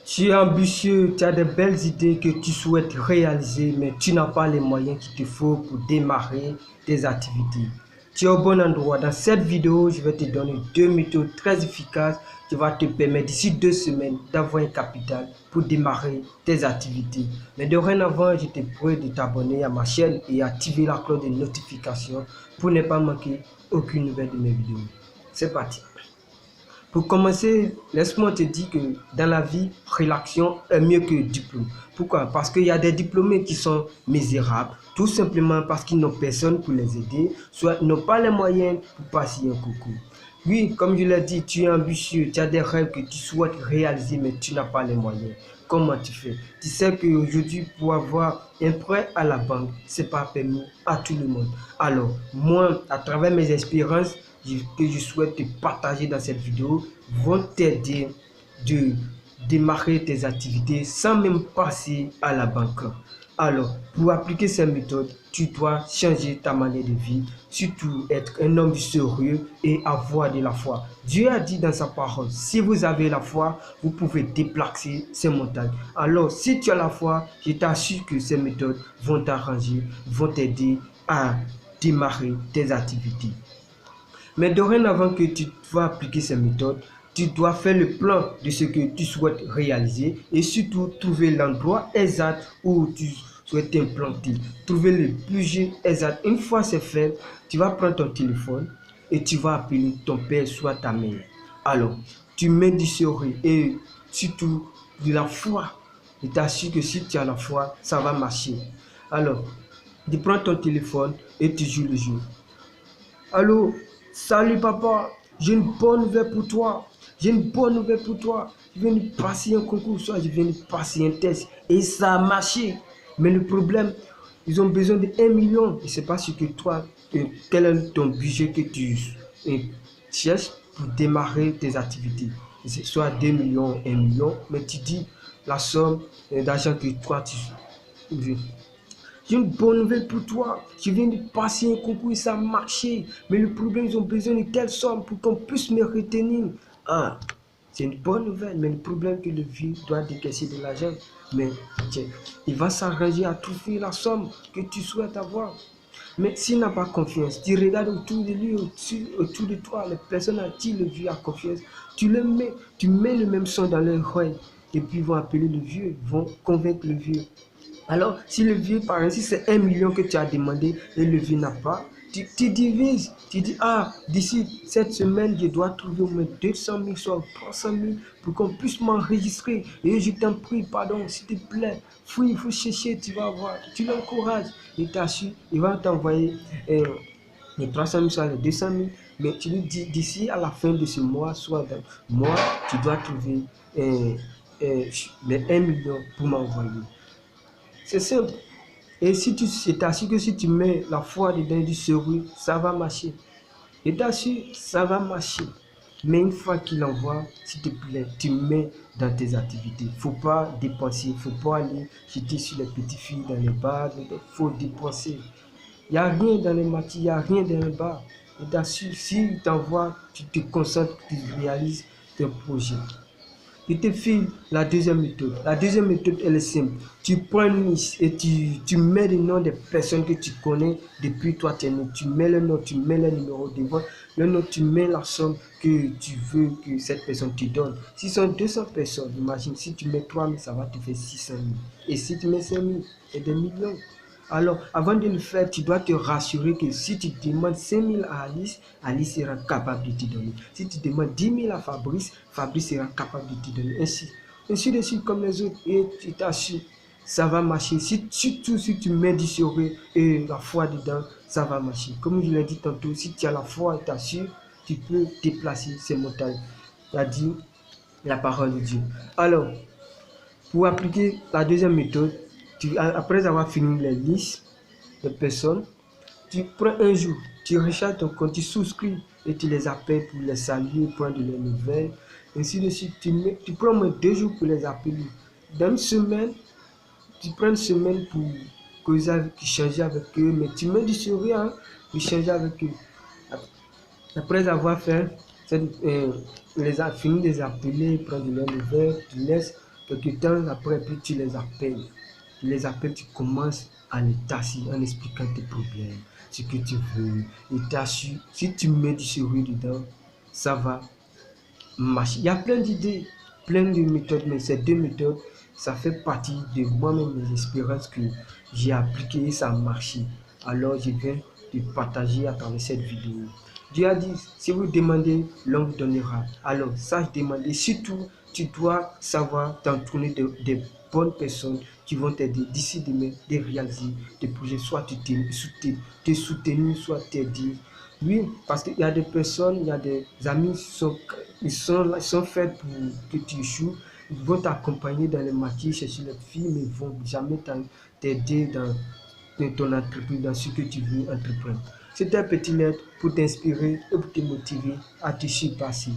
Tu es ambitieux, tu as de belles idées que tu souhaites réaliser, mais tu n'as pas les moyens qu'il te faut pour démarrer tes activités. Tu es au bon endroit. Dans cette vidéo, je vais te donner 2 méthodes très efficaces qui vont te permettre d'ici 2 semaines d'avoir un capital pour démarrer tes activités. Mais dorénavant, je te prie de t'abonner à ma chaîne et activer la cloche de notification pour ne pas manquer aucune nouvelle de mes vidéos. C'est parti. Pour commencer, laisse-moi te dire que dans la vie, réaction est mieux que diplôme. Pourquoi? Parce qu'il y a des diplômés qui sont misérables, tout simplement parce qu'ils n'ont personne pour les aider, soit n'ont pas les moyens pour passer un concours. Oui, comme je l'ai dit, tu es ambitieux, tu as des rêves que tu souhaites réaliser, mais tu n'as pas les moyens. Comment tu fais? Tu sais qu'aujourd'hui, pour avoir un prêt à la banque, ce n'est pas permis à tout le monde. Alors, moi, à travers mes expériences, que je souhaite te partager dans cette vidéo vont t'aider de démarrer tes activités sans même passer à la banque. Alors, pour appliquer ces méthodes, tu dois changer ta manière de vivre, surtout être un homme sérieux et avoir de la foi. Dieu a dit dans sa parole, si vous avez la foi, vous pouvez déplacer ces montagnes. Alors, si tu as la foi, je t'assure que ces méthodes vont t'arranger, vont t'aider à démarrer tes activités. Mais dorénavant que tu vas appliquer ces méthodes, tu dois faire le plan de ce que tu souhaites réaliser et surtout trouver l'endroit exact où tu souhaites t'implanter. Trouver le budget exact. Une fois c'est fait, tu vas prendre ton téléphone et tu vas appeler ton père soit ta mère. Alors, tu mets du sérieux et surtout de la foi. Je t'assure que si tu as la foi, ça va marcher. Alors, tu prends ton téléphone et tu joues le jeu. Allô, salut papa, j'ai une bonne nouvelle pour toi. J'ai une bonne nouvelle pour toi. Je viens de passer un concours, soit je viens de passer un test et ça a marché. Mais le problème, ils ont besoin de 1 million. Je ne sais pas ce que toi, quel est ton budget que tu cherches pour démarrer tes activités. Soit 2 millions, 1 million, mais tu dis la somme d'argent que toi tu veux. J'ai une bonne nouvelle pour toi. Je viens de passer un concours et ça a marché. Mais le problème, ils ont besoin de telle somme pour qu'on puisse me retenir. Ah, c'est une bonne nouvelle, mais le problème que le vieux doit décaisser de l'argent. Mais tiens, il va s'arranger à trouver la somme que tu souhaites avoir. Mais s'il n'a pas confiance, tu regardes autour de lui, autour de toi, les personnes à qui le vieux a confiance, tu mets le même son dans leur oreille. Et puis ils vont appeler le vieux, ils vont convaincre le vieux. Alors, si le vieux, par exemple, si c'est 1 million que tu as demandé et le vieux n'a pas, tu divises. Tu dis, ah, d'ici cette semaine, je dois trouver au moins 200 000, soit 300 000 pour qu'on puisse m'enregistrer. Et je t'en prie, pardon, s'il te plaît. Fouille, il faut chercher, tu vas voir. Tu l'encourages. Il t'assure, il va t'envoyer les 300 000, soit les 200 000. Mais tu lui dis, d'ici à la fin de ce mois, soit dans le mois, tu dois trouver les 1 million pour m'envoyer. C'est simple. Et si tu t'assures que si tu mets la foi dedans du sérieux, ça va marcher. Et t'assure, ça va marcher. Mais une fois qu'il envoie, s'il te plaît, tu mets dans tes activités. Il ne faut pas dépenser, il ne faut pas aller jeter sur les petites filles dans les bars. Il faut dépenser. Il n'y a rien dans les matières, il n'y a rien dans les bars. Et t'assure, s'il t'envoie, tu te concentres, tu réalises tes projets. Je te file la deuxième méthode. La deuxième méthode, elle est simple. Tu prends une liste et tu mets le nom des personnes que tu connais depuis toi, tu es né. Tu mets le nom, tu mets le numéro devant. Le nom, tu mets la somme que tu veux que cette personne te donne. Si ce sont 200 personnes, imagine, si tu mets 3 000, ça va te faire 600 000. Et si tu mets 5 000, c'est des millions. Alors, avant de le faire, tu dois te rassurer que si tu demandes 5 000 à Alice, Alice sera capable de te donner. Si tu demandes 10 000 à Fabrice, Fabrice sera capable de te donner. Ainsi de suite comme les autres. Et tu t'assures, ça va marcher. Surtout si tu mets du sérieux et la foi dedans, ça va marcher. Comme je l'ai dit tantôt, si tu as la foi et t'assures, tu peux déplacer ces montagnes. Il a dit la parole de Dieu. Alors, pour appliquer la deuxième méthode, après avoir fini les listes de personnes, tu prends un jour, tu recharges ton compte, tu souscris et tu les appelles pour les saluer, prendre leurs nouvelles. Ainsi de suite, tu prends au moins 2 jours pour les appeler. Dans une semaine, tu prends une semaine pour changer avec eux, mais tu mets du sérieux pour changer avec eux. Après avoir fait, fini de les appeler, prendre leurs nouvelles, tu laisses Quelque temps après, puis tu les appelles. Tu les appelles, tu commences à les tasser en expliquant tes problèmes, ce que tu veux. Et t'assure, si tu mets du sérieux dedans, ça va marcher. Il y a plein d'idées, plein de méthodes, mais ces deux méthodes, ça fait partie de moi-même, mes expériences que j'ai appliquées et ça a marché. Alors, je viens de partager à travers cette vidéo. Dieu a dit, si vous demandez, l'on vous donnera. Alors, sache demander. Surtout, tu dois savoir t'entourer des bonnes personnes qui vont t'aider d'ici demain de réaliser des projets, soit te soutenir, soit t'aider. Oui, parce qu'il y a des personnes, il y a des amis, ils sont faits pour que tu échoues. Ils vont t'accompagner dans les marchés, chercher les filles, mais ils ne vont jamais t'aider dans ton entreprise, dans ce que tu veux entreprendre. C'est un petit lettre pour t'inspirer et pour te motiver à te surpasser.